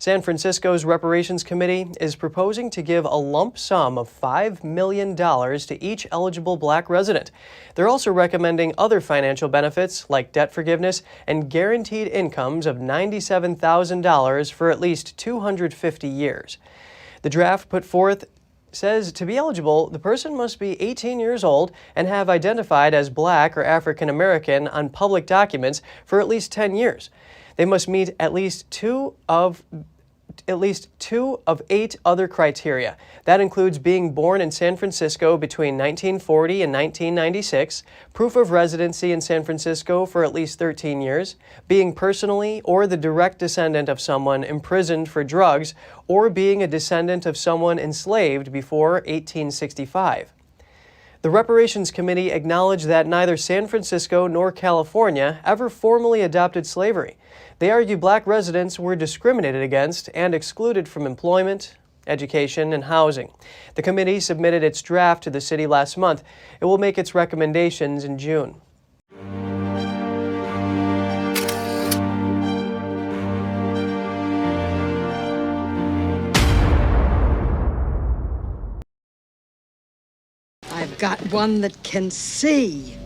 San Francisco's Reparations Committee is proposing to give a lump sum of $5 million to each eligible Black resident. They're also recommending other financial benefits like debt forgiveness and guaranteed incomes of $97,000 for at least 250 years. The draft put forth says to be eligible, the person must be 18 years old and have identified as Black or African American on public documents for at least 10 years. They must meet at least two of 8 other criteria. That includes being born in San Francisco between 1940 and 1996, proof of residency in San Francisco for at least 13 years, being personally or the direct descendant of someone imprisoned for drugs, or being a descendant of someone enslaved before 1865. The Reparations Committee acknowledged that neither San Francisco nor California ever formally adopted slavery. They argue Black residents were discriminated against and excluded from employment, education, and housing. The committee submitted its draft to the city last month. It will make its recommendations in June. I've got one that can see.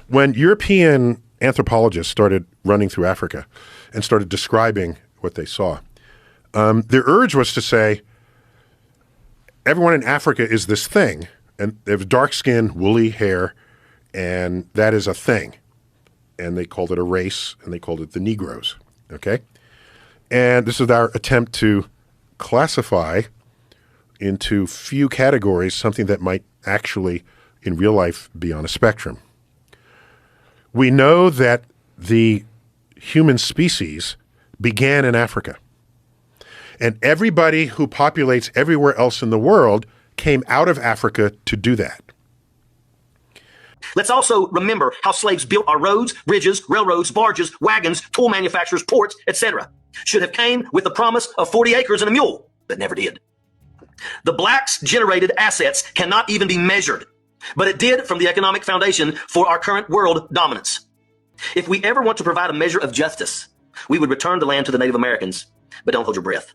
When European anthropologists started running through Africa and started describing what they saw, their urge was to say, everyone in Africa is this thing, and they have dark skin, woolly hair, and that is a thing. And they called it a race, and they called it the Negroes, okay? And this is our attempt to classify into few categories something that might actually, in real life, be on a spectrum. We know that the human species began in Africa. And everybody who populates everywhere else in the world came out of Africa to do that. Let's also remember how slaves built our roads, bridges, railroads, barges, wagons, tool manufacturers, ports, etc. Should have came with the promise of 40 acres and a mule, but never did. The blacks' generated assets cannot even be measured, but it did from the economic foundation for our current world dominance. If we ever want to provide a measure of justice, we would return the land to the Native Americans, but don't hold your breath.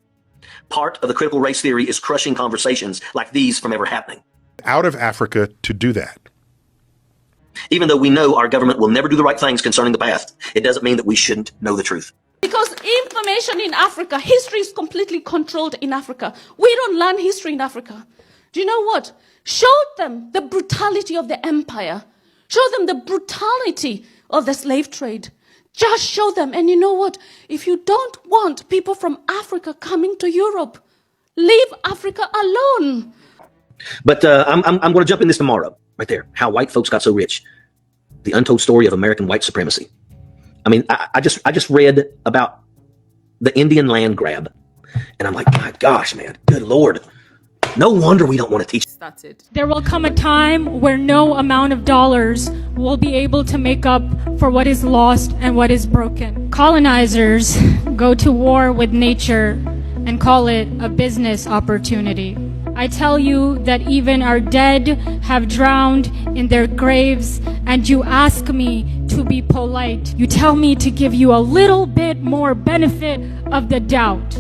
Part of the critical race theory is crushing conversations like these from ever happening. Out of Africa to do that. Even though we know our government will never do the right things concerning the past, it doesn't mean that we shouldn't know the truth. Because information in Africa, history is completely controlled in Africa. We don't learn history in Africa. Do you know what? Show them the brutality of the empire. Show them the brutality of the slave trade. Just show them. And you know what? If you don't want people from Africa coming to Europe, leave Africa alone. But I'm going to jump in this tomorrow, right there. How white folks got so rich. The untold story of American white supremacy. I mean, I just read about the Indian land grab, and I'm like, my gosh, man, good Lord. No wonder we don't want to teach. There will come a time where no amount of dollars will be able to make up for what is lost and what is broken. Colonizers go to war with nature and call it a business opportunity. I tell you that even our dead have drowned in their graves, and you ask me to be polite. You tell me to give you a little bit more benefit of the doubt.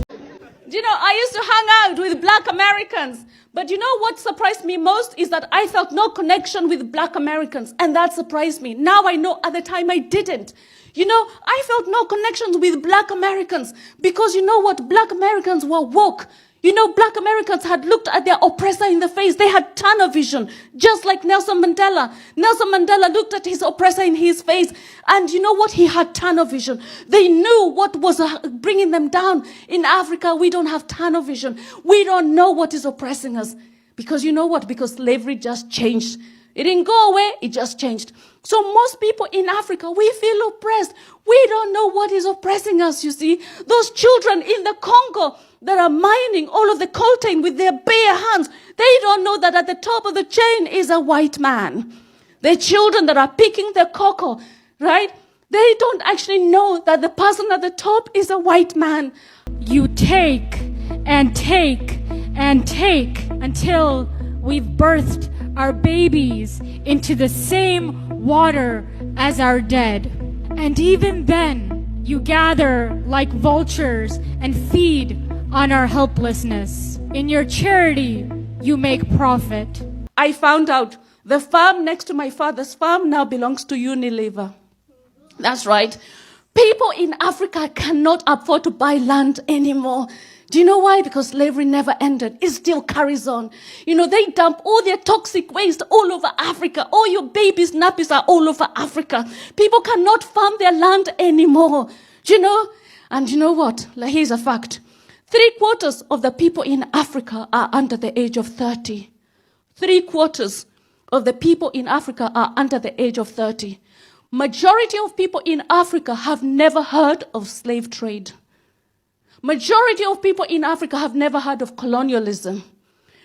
You know, I used to hang out with Black Americans, but you know what surprised me most is that I felt no connection with Black Americans, and that surprised me. Now I know at the time I didn't. You know, I felt no connections with Black Americans because you know what? Black Americans were woke. You know, Black Americans had looked at their oppressor in the face. They had tunnel vision, just like Nelson Mandela. Nelson Mandela looked at his oppressor in his face, and you know what? He had tunnel vision. They knew what was bringing them down. In Africa, we don't have tunnel vision. We don't know what is oppressing us. Because you know what? Because slavery just changed. It didn't go away, it just changed. So most people in Africa, we feel oppressed. We don't know what is oppressing us, you see. Those children in the Congo that are mining all of the coltan with their bare hands, they don't know that at the top of the chain is a white man. The children that are picking the cocoa, right? They don't actually know that the person at the top is a white man. You take and take and take until we've birthed our babies into the same water as our dead. And even then, You gather like vultures and feed on our helplessness. In your charity, you make profit. I found out the farm next to my father's farm now belongs to Unilever. That's right. People in Africa cannot afford to buy land anymore. Do you know why? Because slavery never ended. It still carries on. You know, they dump all their toxic waste all over Africa. All your babies' nappies are all over Africa. People cannot farm their land anymore. Do you know? And you know what? Like, here's a fact. 3/4 of the people in Africa are under the age of 30. 3/4 of the people in Africa are under the age of 30. Majority of people in Africa have never heard of slave trade. Majority of people in Africa have never heard of colonialism.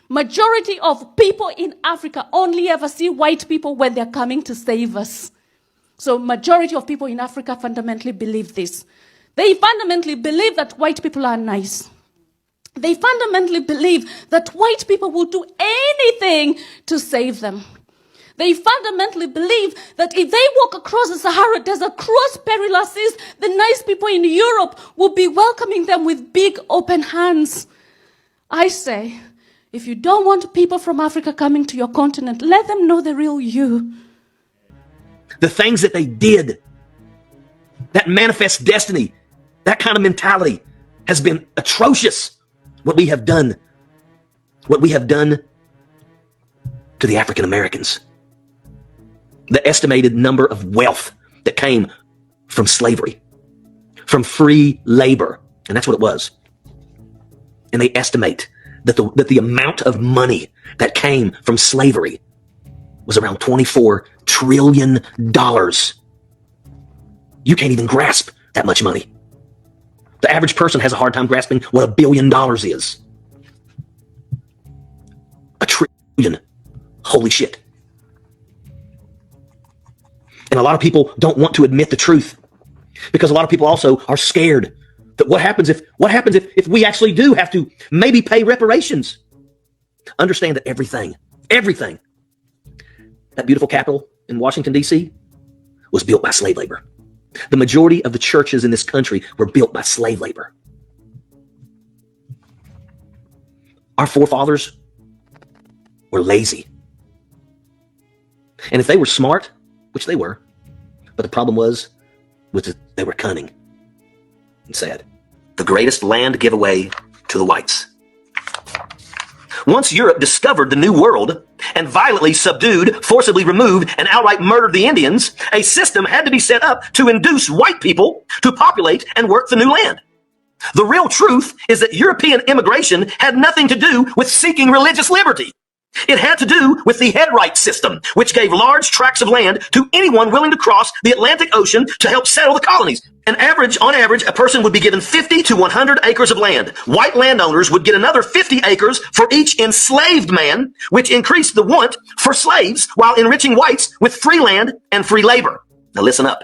Majority of people in Africa only ever see white people when they're coming to save us. So majority of people in Africa fundamentally believe this. They fundamentally believe that white people are nice. They fundamentally believe that white people will do anything to save them. They fundamentally believe that if they walk across the Sahara Desert, cross perilous seas, the nice people in Europe will be welcoming them with big open hands. I say, if you don't want people from Africa coming to your continent, let them know the real you. The things that they did, that manifest destiny, that kind of mentality has been atrocious. What we have done to the African Americans. The estimated number of wealth that came from slavery, from free labor, and that's what it was. And they estimate that the amount of money that came from slavery was around $24 trillion. You can't even grasp that much money. The average person has a hard time grasping what $1 billion is. $1 trillion. Holy shit. And a lot of people don't want to admit the truth because a lot of people also are scared that what happens if we actually do have to maybe pay reparations. Understand that everything, that beautiful Capitol in Washington, D.C. was built by slave labor. The majority of the churches in this country were built by slave labor. Our forefathers were lazy. And if they were smart, which they were, but the problem was they were cunning and sad. The greatest land giveaway to the whites. Once Europe discovered the New World and violently subdued, forcibly removed, and outright murdered the Indians, a system had to be set up to induce white people to populate and work the new land. The real truth is that European immigration had nothing to do with seeking religious liberty. It had to do with the head right system, which gave large tracts of land to anyone willing to cross the Atlantic Ocean to help settle the colonies. On average, a person would be given 50 to 100 acres of land. White landowners would get another 50 acres for each enslaved man, which increased the want for slaves while enriching whites with free land and free labor. Now listen up.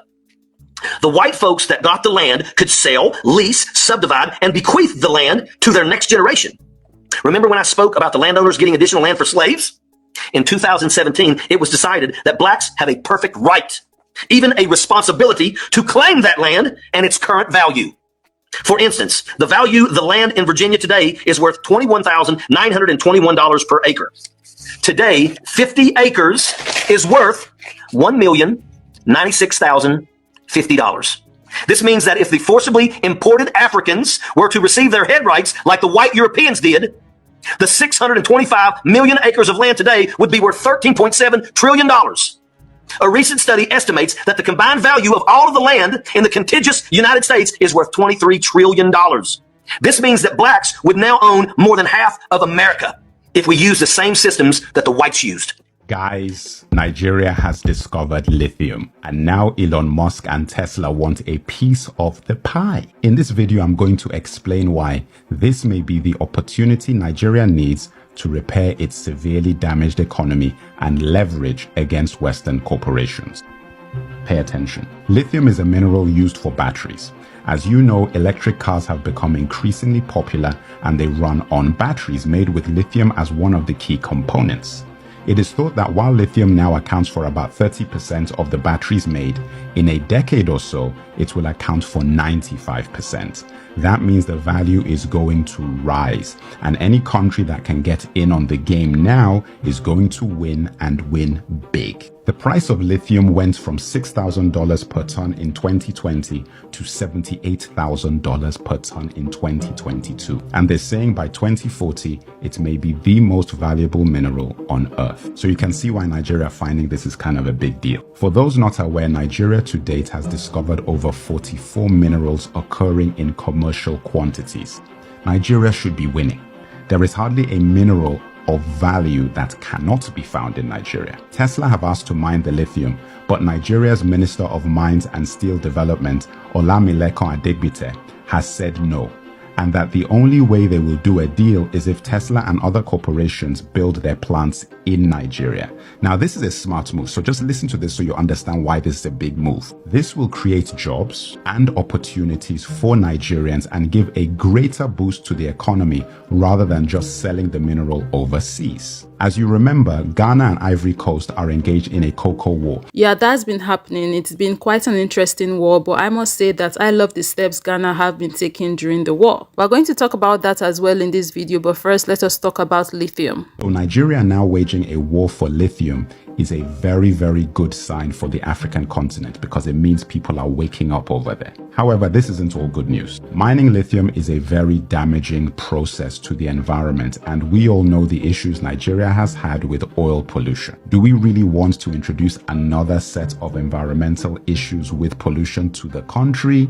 The white folks that got the land could sell, lease, subdivide, and bequeath the land to their next generation. Remember when I spoke about the landowners getting additional land for slaves? In 2017, it was decided that blacks have a perfect right, even a responsibility to claim that land and its current value. For instance, the value of the land in Virginia today is worth $21,921 per acre. Today, 50 acres is worth $1,096,050. This means that if the forcibly imported Africans were to receive their head rights like the white Europeans did, the 625 million acres of land today would be worth $13.7 trillion. A recent study estimates that the combined value of all of the land in the contiguous United States is worth $23 trillion. This means that blacks would now own more than half of America if we use the same systems that the whites used. Guys, Nigeria has discovered lithium, and now Elon Musk and Tesla want a piece of the pie. In this video, I'm going to explain why this may be the opportunity Nigeria needs to repair its severely damaged economy and leverage against Western corporations. Pay attention. Lithium is a mineral used for batteries. As you know, electric cars have become increasingly popular and they run on batteries made with lithium as one of the key components. It is thought that while lithium now accounts for about 30% of the batteries made, in a decade or so, it will account for 95%. That means the value is going to rise, and any country that can get in on the game now is going to win and win big. The price of lithium went from $6,000 per ton in 2020 to $78,000 per ton in 2022. And they're saying by 2040, it may be the most valuable mineral on Earth. So you can see why Nigeria finding this is kind of a big deal. For those not aware, Nigeria to date has discovered over 44 minerals occurring in commercial quantities. Nigeria should be winning. There is hardly a mineral of value that cannot be found in Nigeria. Tesla have asked to mine the lithium, but Nigeria's Minister of Mines and Steel Development, Olamilekan Adegbite, has said no, and that the only way they will do a deal is if Tesla and other corporations build their plants in Nigeria. Now, this is a smart move, so just listen to this so you understand why this is a big move. This will create jobs and opportunities for Nigerians and give a greater boost to the economy rather than just selling the mineral overseas. As you remember, Ghana and Ivory Coast are engaged in a cocoa war. Yeah, that's been happening. It's been quite an interesting war, but I must say that I love the steps Ghana have been taking during the war. We're going to talk about that as well in this video, but first let us talk about lithium. So Nigeria now waging a war for lithium is a very, very good sign for the African continent because it means people are waking up over there. However, this isn't all good news. Mining lithium is a very damaging process to the environment, and we all know the issues Nigeria has had with oil pollution. Do we really want to introduce another set of environmental issues with pollution to the country?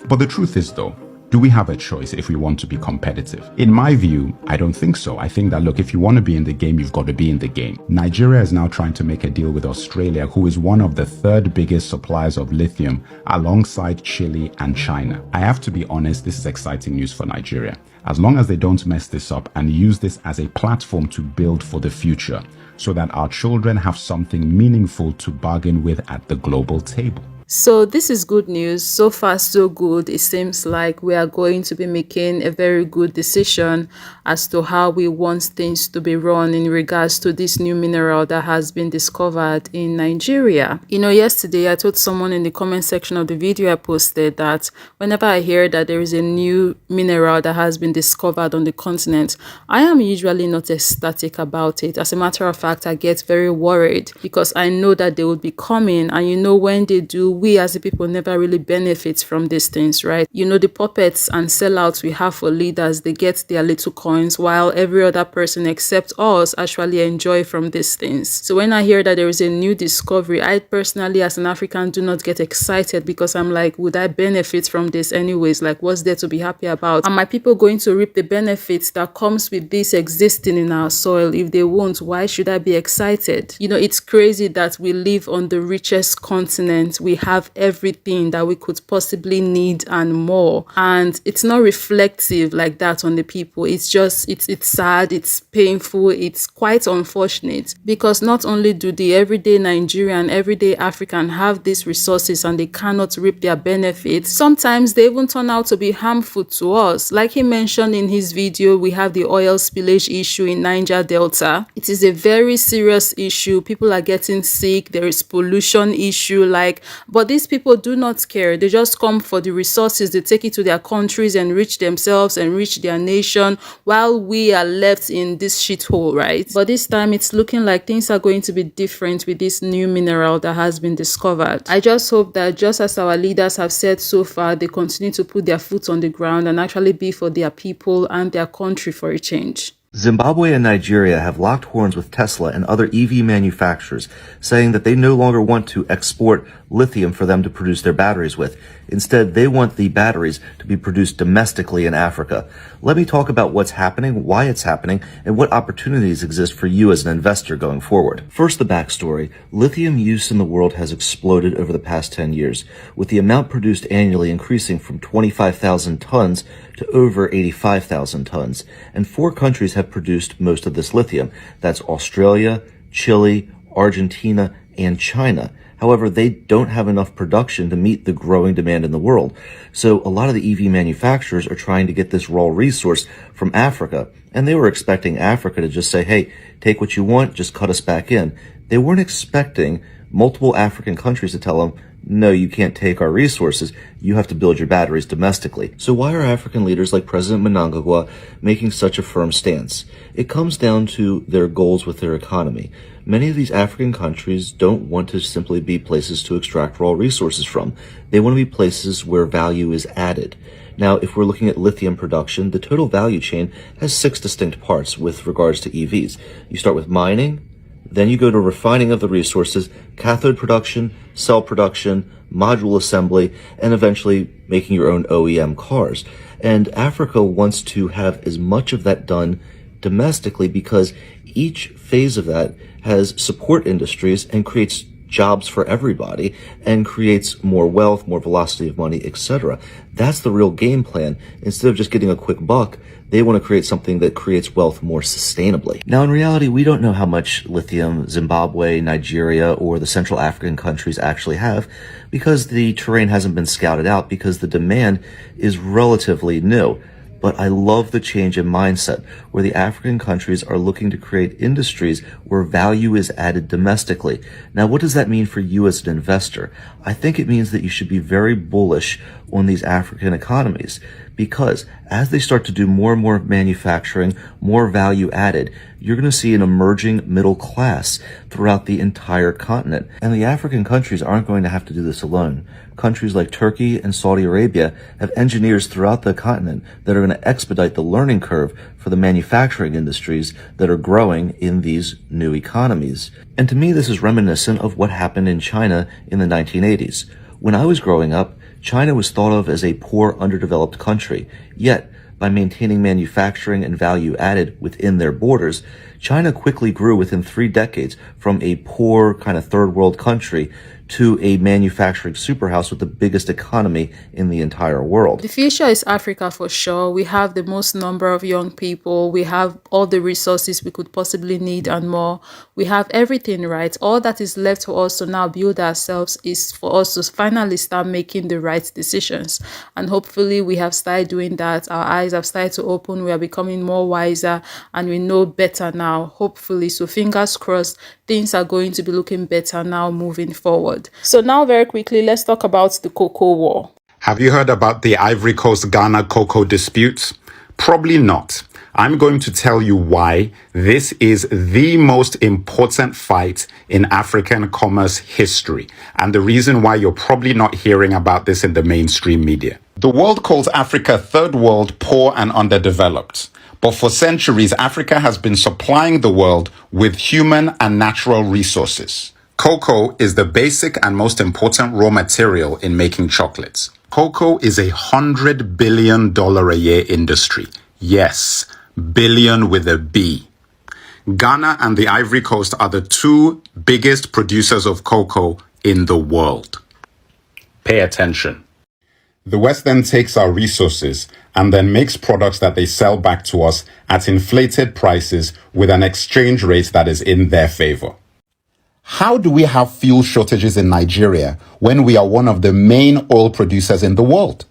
But the truth is though, do we have a choice if we want to be competitive? In my view, I don't think so. I think that, look, if you want to be in the game, you've got to be in the game. Nigeria is now trying to make a deal with Australia, who is one of the third biggest suppliers of lithium, alongside Chile and China. I have to be honest, this is exciting news for Nigeria. As long as they don't mess this up and use this as a platform to build for the future, so that our children have something meaningful to bargain with at the global table. So this is good news. So far, so good. It seems like we are going to be making a very good decision as to how we want things to be run in regards to this new mineral that has been discovered in Nigeria. You know, yesterday I told someone in the comment section of the video I posted that whenever I hear that there is a new mineral that has been discovered on the continent, I am usually not ecstatic about it. As a matter of fact, I get very worried because I know that they will be coming, and you know, when they do, we as a people never really benefit from these things, right? You know, the puppets and sellouts we have for leaders, they get their little coins while every other person except us actually enjoy from these things. So when I hear that there is a new discovery, I personally as an African do not get excited because I'm like, would I benefit from this anyways? Like, what's there to be happy about? Are my people going to reap the benefits that comes with this existing in our soil? If they won't, why should I be excited? You know, it's crazy that we live on the richest continent. We have everything that we could possibly need and more, and it's not reflective like that on the people. It's just it's sad, it's painful, it's quite unfortunate, because not only do the everyday Nigerian, everyday African have these resources and they cannot reap their benefits, sometimes they even turn out to be harmful to us. Like he mentioned in his video, we have the oil spillage issue in Niger Delta. It is a very serious issue. People are getting sick. There is pollution issue, but these people do not care. They just come for the resources. They take it to their countries, enrich themselves, enrich their nation, while we are left in this shithole, right? But this time it's looking like things are going to be different with this new mineral that has been discovered. I just hope that, just as our leaders have said so far, they continue to put their foot on the ground and actually be for their people and their country for a change. Zimbabwe and Nigeria have locked horns with Tesla and other EV manufacturers, saying that they no longer want to export lithium for them to produce their batteries with. Instead, they want the batteries to be produced domestically in Africa. Let me talk about what's happening, why it's happening, and what opportunities exist for you as an investor going forward. First, the backstory. Lithium use in the world has exploded over the past 10 years, with the amount produced annually increasing from 25,000 tons to over 85,000 tons. And 4 countries have produced most of this lithium. That's Australia, Chile, Argentina, and China. However, they don't have enough production to meet the growing demand in the world. So a lot of the EV manufacturers are trying to get this raw resource from Africa. And they were expecting Africa to just say, hey, take what you want, just cut us back in. They weren't expecting multiple African countries to tell them, no, you can't take our resources. You have to build your batteries domestically. So why are African leaders like President Mnangagwa making such a firm stance? It comes down to their goals with their economy. Many of these African countries don't want to simply be places to extract raw resources from. They want to be places where value is added. Now, if we're looking at lithium production, the total value chain has 6 distinct parts with regards to EVs. You start with mining, then you go to refining of the resources, cathode production, cell production, module assembly, and eventually making your own OEM cars. And Africa wants to have as much of that done domestically because each phase of that has support industries and creates jobs for everybody and creates more wealth, more velocity of money, etc. That's the real game plan. Instead of just getting a quick buck, they want to create something that creates wealth more sustainably. Now, in reality, we don't know how much lithium Zimbabwe, Nigeria, or the Central African countries actually have because the terrain hasn't been scouted out because the demand is relatively new. But I love the change in mindset where the African countries are looking to create industries where value is added domestically. Now, what does that mean for you as an investor? I think it means that you should be very bullish on these African economies because as they start to do more and more manufacturing, more value added, you're going to see an emerging middle class throughout the entire continent. And the African countries aren't going to have to do this alone. Countries like Turkey and Saudi Arabia have engineers throughout the continent that are going to expedite the learning curve for the manufacturing industries that are growing in these new economies. And to me, this is reminiscent of what happened in China in the 1980s. When I was growing up, China was thought of as a poor, underdeveloped country. Yet, by maintaining manufacturing and value added within their borders, China quickly grew within 3 decades from a poor kind of third world country to a manufacturing superhouse with the biggest economy in the entire world. The future is Africa for sure. We have the most number of young people. We have all the resources we could possibly need and more. We have everything right. All that is left for us to now build ourselves is for us to finally start making the right decisions. And hopefully we have started doing that. Our eyes have started to open. We are becoming more wiser and we know better now, hopefully. So fingers crossed, things are going to be looking better now moving forward. So now very quickly, let's talk about the cocoa war. Have you heard about the Ivory Coast Ghana cocoa dispute? Probably not. I'm going to tell you why this is the most important fight in African commerce history and the reason why you're probably not hearing about this in the mainstream media. The world calls Africa third world, poor and underdeveloped. But for centuries, Africa has been supplying the world with human and natural resources. Cocoa is the basic and most important raw material in making chocolates. Cocoa is a $100 billion a year industry. Yes, billion with a B. Ghana and the Ivory Coast are the 2 biggest producers of cocoa in the world. Pay attention. The West then takes our resources and then makes products that they sell back to us at inflated prices with an exchange rate that is in their favor. How do we have fuel shortages in Nigeria when we are one of the main oil producers in the world?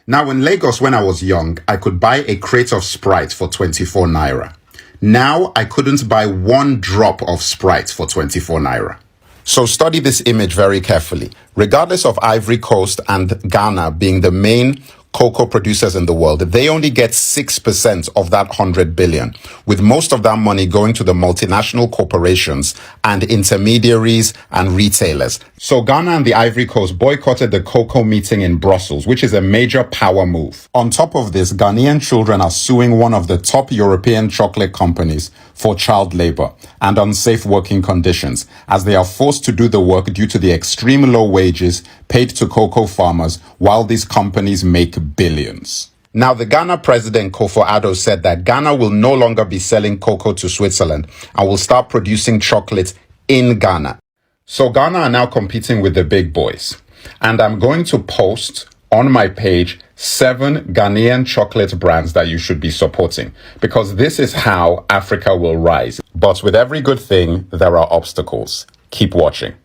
Now, in Lagos, when I was young, I could buy a crate of Sprite for 24 naira. Now, I couldn't buy 1 drop of Sprite for 24 naira. So study this image very carefully. Regardless of Ivory Coast and Ghana being the main cocoa producers in the world, they only get 6% of that 100 billion, with most of that money going to the multinational corporations and intermediaries and retailers. So Ghana and the Ivory Coast boycotted the cocoa meeting in Brussels, which is a major power move. On top of this, Ghanaian children are suing one of the top European chocolate companies for child labor and unsafe working conditions, as they are forced to do the work due to the extreme low wages paid to cocoa farmers while these companies make billions. Now, the Ghana president, Akufo-Addo, said that Ghana will no longer be selling cocoa to Switzerland and will start producing chocolate in Ghana. So Ghana are now competing with the big boys. And I'm going to post on my page 7 Ghanaian chocolate brands that you should be supporting, because this is how Africa will rise. But with every good thing, there are obstacles. Keep watching.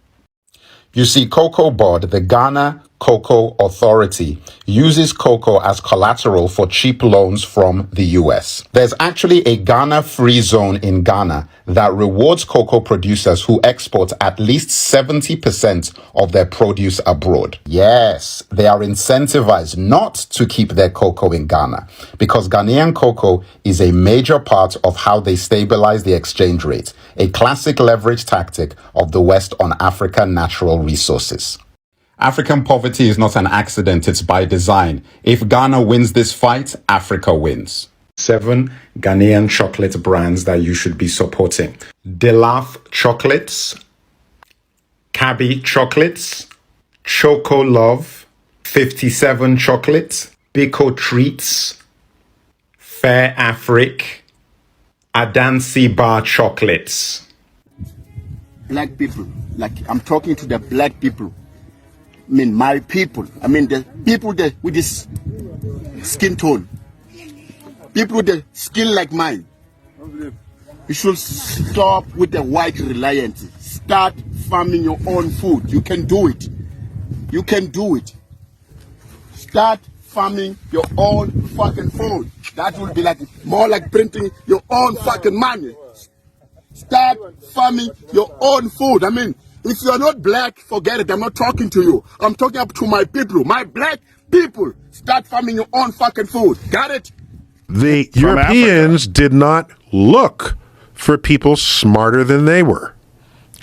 You see, Cocoa Board, the Ghana Cocoa Authority, uses cocoa as collateral for cheap loans from the US. There's actually a Ghana free zone in Ghana that rewards cocoa producers who export at least 70% of their produce abroad. Yes, they are incentivized not to keep their cocoa in Ghana because Ghanaian cocoa is a major part of how they stabilize the exchange rate, a classic leverage tactic of the West on African natural resources. African poverty is not an accident, it's by design. If Ghana wins this fight, Africa wins. 7 Ghanaian chocolate brands that you should be supporting. Delaf Chocolates, Cabby Chocolates, Choco Love, 57 Chocolates, Biko Treats, Fair Afric, Adansi Bar Chocolates. Black people, like I'm talking to the black people. I mean, my people. I mean, the people that with this skin tone. People with the skin like mine. You should stop with the white reliance. Start farming your own food. You can do it. You can do it. Start farming your own fucking food. That will be like more like printing your own fucking money. Start farming your own food. I mean, if you are not black, forget it. I'm not talking to you. I'm talking up to my people, my black people. Start farming your own fucking food. Got it? The Europeans did not look for people smarter than they were.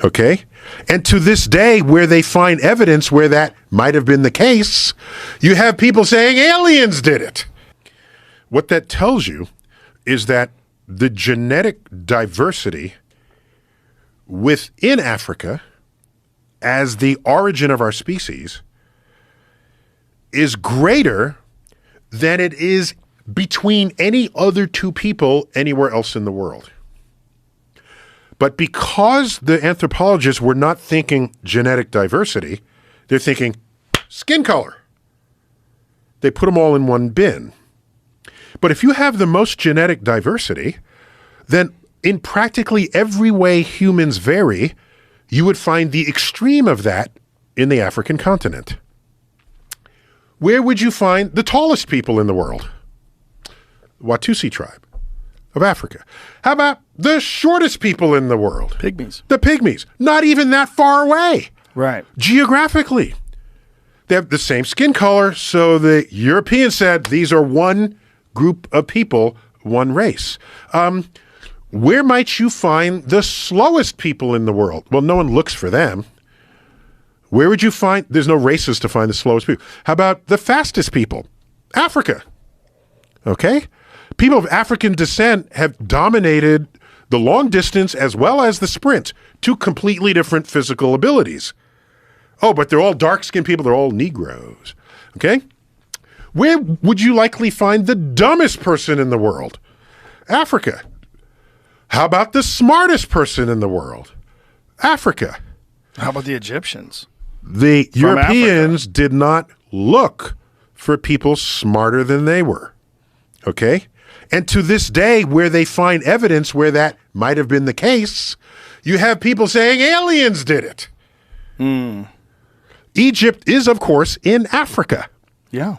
Okay? And to this day, where they find evidence where that might have been the case, you have people saying aliens did it. What that tells you is that the genetic diversity within Africa as the origin of our species is greater than it is between any other two people anywhere else in the world. But because the anthropologists were not thinking genetic diversity, they're thinking skin color. They put them all in one bin. But if you have the most genetic diversity, then in practically every way humans vary, you would find the extreme of that in the African continent. Where would you find the tallest people in the world? Watusi tribe of Africa. How about the shortest people in the world? Pygmies. The Pygmies. Not even that far away. Right. Geographically. They have the same skin color, so the Europeans said these are one group of people, one race. Where might you find the slowest people in the world? Well, no one looks for them. Where would you find? There's no races to find the slowest people. How about the fastest people? Africa. Okay? People of African descent have dominated the long distance as well as the sprint, two completely different physical abilities. Oh, but they're all dark-skinned people. They're all Negroes. Okay? Where would you likely find the dumbest person in the world? Africa. How about the smartest person in the world? Africa. How about the Egyptians? The Europeans did not look for people smarter than they were. Okay? And to this day, where they find evidence where that might have been the case, you have people saying aliens did it. Egypt is, of course, in Africa. Yeah.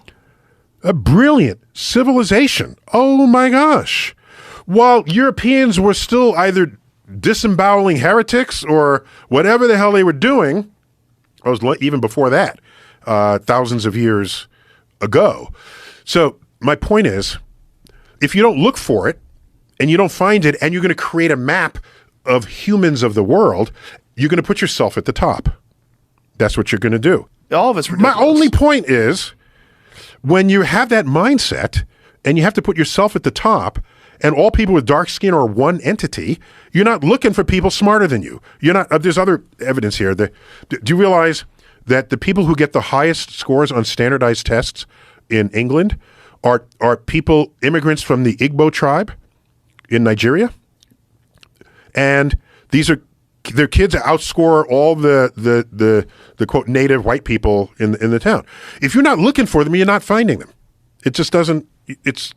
A brilliant civilization. Oh my gosh. While Europeans were still either disemboweling heretics or whatever the hell they were doing, I was even before that, thousands of years ago. So my point is, if you don't look for it and you don't find it and you're going to create a map of humans of the world, you're going to put yourself at the top. That's what you're going to do. All of it's ridiculous. My only point is, when you have that mindset and you have to put yourself at the top and all people with dark skin are one entity, you're not looking for people smarter than you. You're not. There's other evidence here. Do you realize that the people who get the highest scores on standardized tests in England are people, immigrants from the Igbo tribe in Nigeria? And these are their kids outscore all the quote native white people in the town. If you're not looking for them, you're not finding them. It just doesn't. It's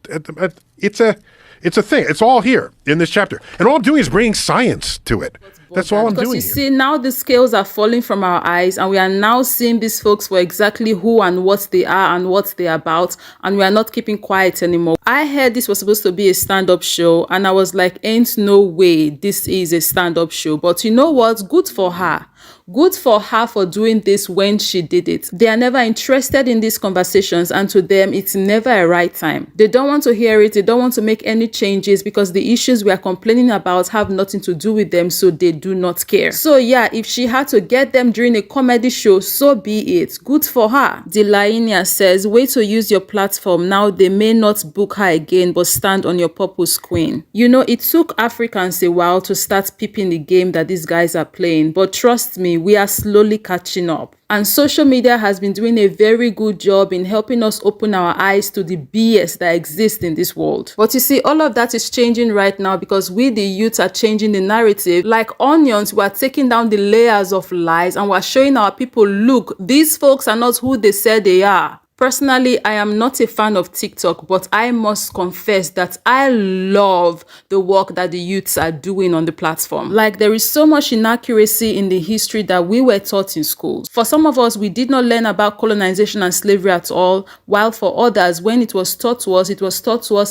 a thing. It's all here in this chapter, and all I'm doing is bringing science to it. That's all I'm because doing you here. see, now the scales are falling from our eyes, and we are now seeing these folks for exactly who and what they are and what they're about, and we are not keeping quiet anymore. I heard this was supposed to be a stand-up show, and I was like, ain't no way this is a stand-up show. But you know what? Good for her. Good for her for doing this when she did it. They are never interested in these conversations, and to them, it's never a right time. They don't want to hear it. They don't want to make any changes because the issues we are complaining about have nothing to do with them, so they do not care. So yeah, if she had to get them during a comedy show, so be it. Good for her. Delainia says, wait to use your platform. Now they may not book her again, but stand on your purpose, queen. You know, it took Africans a while to start peeping the game that these guys are playing, but trust me, we are slowly catching up. And social media has been doing a very good job in helping us open our eyes to the BS that exists in this world. But you see, all of that is changing right now because we, the youth, are changing the narrative. Like onions, we are taking down the layers of lies and we're showing our people, look, these folks are not who they said they are. Personally, I am not a fan of TikTok, but I must confess that I love the work that the youths are doing on the platform. Like, there is so much inaccuracy in the history that we were taught in schools. For some of us, we did not learn about colonization and slavery at all, while for others, when it was taught to us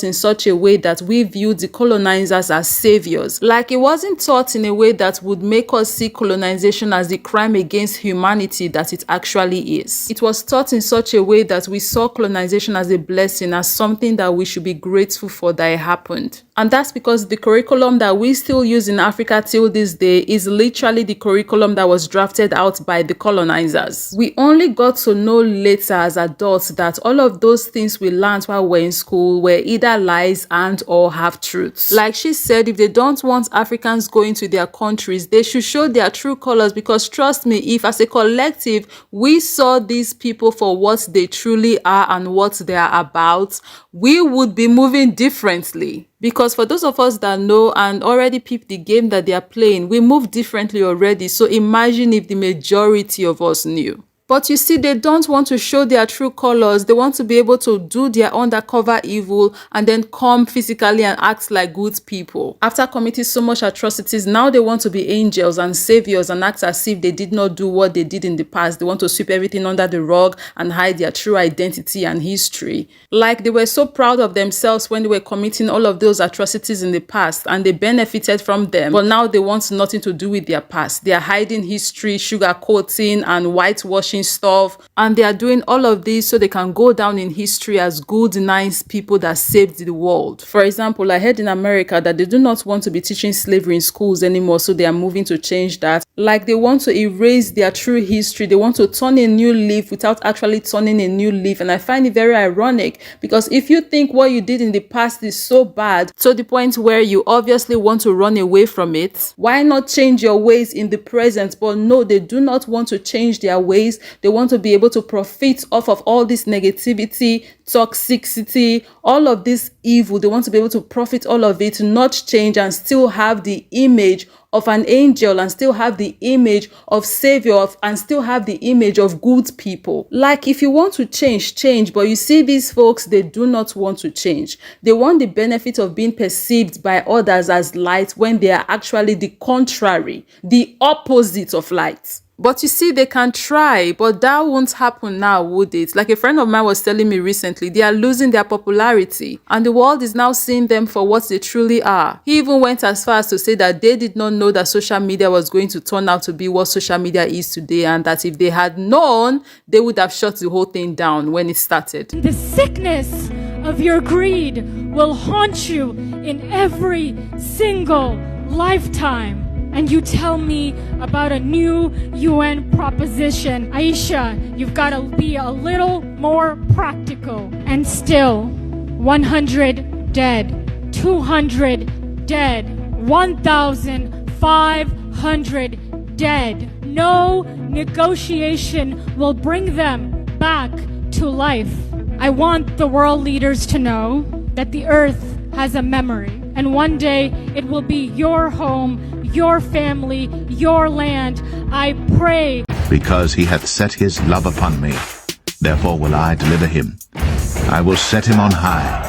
in such a way that we viewed the colonizers as saviors. Like, it wasn't taught in a way that would make us see colonization as the crime against humanity that it actually is. It was taught in such a way that we saw colonization as a blessing, as something that we should be grateful for that it happened. And that's because the curriculum that we still use in Africa till this day is literally the curriculum that was drafted out by the colonizers. We only got to know later as adults that all of those things we learned while we're in school were either lies and or half truths. Like she said, if they don't want Africans going to their countries, they should show their true colors, because trust me, if as a collective we saw these people for what they truly are and what they are about, we would be moving differently. Because for those of us that know and already peep the game that they are playing, we move differently already. So imagine if the majority of us knew. But you see, they don't want to show their true colors. They want to be able to do their undercover evil and then come physically and act like good people. After committing so much atrocities, now they want to be angels and saviors and act as if they did not do what they did in the past. They want to sweep everything under the rug and hide their true identity and history. Like, they were so proud of themselves when they were committing all of those atrocities in the past and they benefited from them. But now they want nothing to do with their past. They are hiding history, sugarcoating and whitewashing stuff, and they are doing all of this so they can go down in history as good, nice people that saved the world. For example, I heard in America that they do not want to be teaching slavery in schools anymore, so they are moving to change that. Like, they want to erase their true history. They want to turn a new leaf without actually turning a new leaf, and I find it very ironic, because if you think what you did in the past is so bad to the point where you obviously want to run away from it, why not change your ways in the present? But no, they do not want to change their ways. They want to be able to profit off of all this negativity, toxicity, all of this evil. They want to be able to profit all of it, not change, and still have the image of an angel, and still have the image of savior, and still have the image of good people. Like, if you want to change, but you see these folks, they do not want to change. They want the benefit of being perceived by others as light when they are actually the contrary, the opposite of light. But you see, they can try, but that won't happen now, would it? Like, a friend of mine was telling me recently, they are losing their popularity and the world is now seeing them for what they truly are. He even went as far as to say that they did not know that social media was going to turn out to be what social media is today, and that if they had known, they would have shut the whole thing down when it started. The sickness of your greed will haunt you in every single lifetime. And you tell me about a new UN proposition. Aisha, you've got to be a little more practical. And still, 100 dead, 200 dead, 1,500 dead. No negotiation will bring them back to life. I want the world leaders to know that the earth has a memory, and one day it will be your home, your family, your land. I pray. Because he hath set his love upon me, therefore will I deliver him. I will set him on high,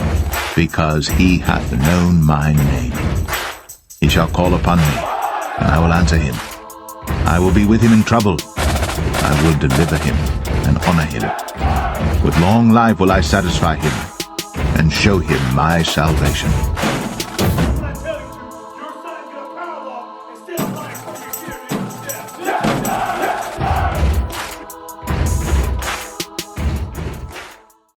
because he hath known my name. He shall call upon me, and I will answer him. I will be with him in trouble. I will deliver him and honor him. With long life will I satisfy him and show him my salvation.